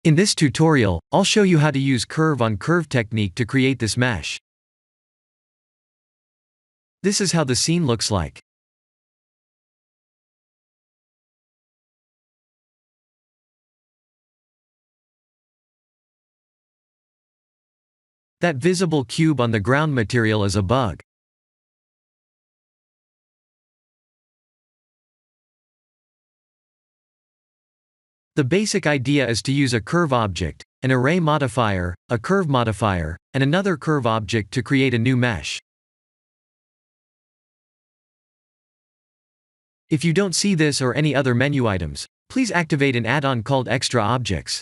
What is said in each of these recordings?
In this tutorial, I'll show you how to use curve-on-curve technique to create this mesh. This is how the scene looks like. That visible cube on the ground material is a bug. The basic idea is to use a curve object, an array modifier, a curve modifier, and another curve object to create a new mesh. If you don't see this or any other menu items, please activate an add-on called Extra Objects.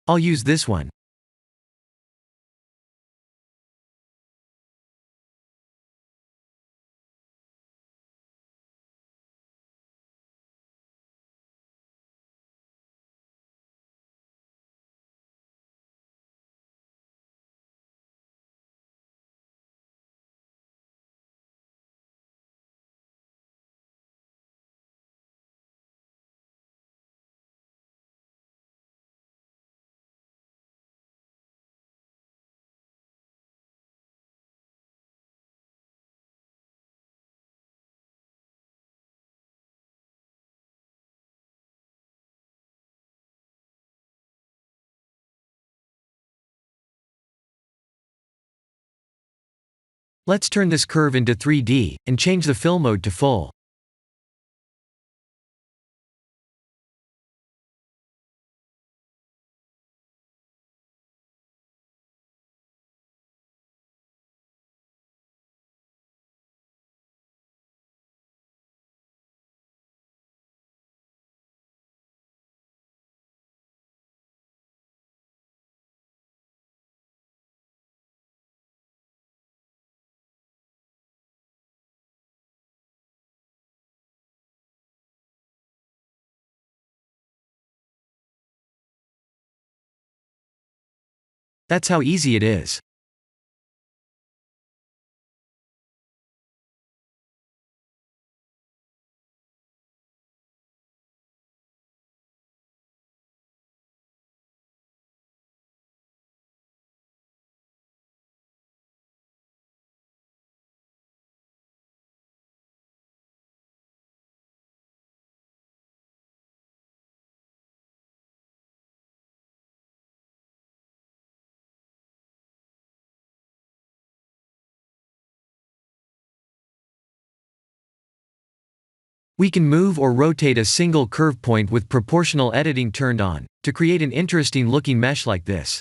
I'll use this one. Let's turn this curve into 3D, and change the fill mode to full. That's how easy it is. We can move or rotate a single curve point with proportional editing turned on, to create an interesting looking mesh like this.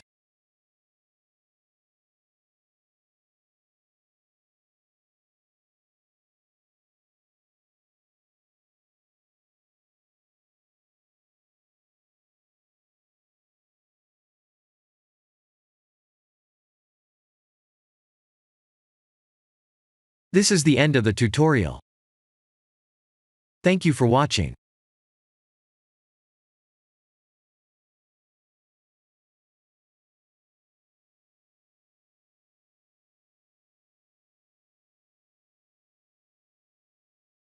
This is the end of the tutorial. Thank you for watching.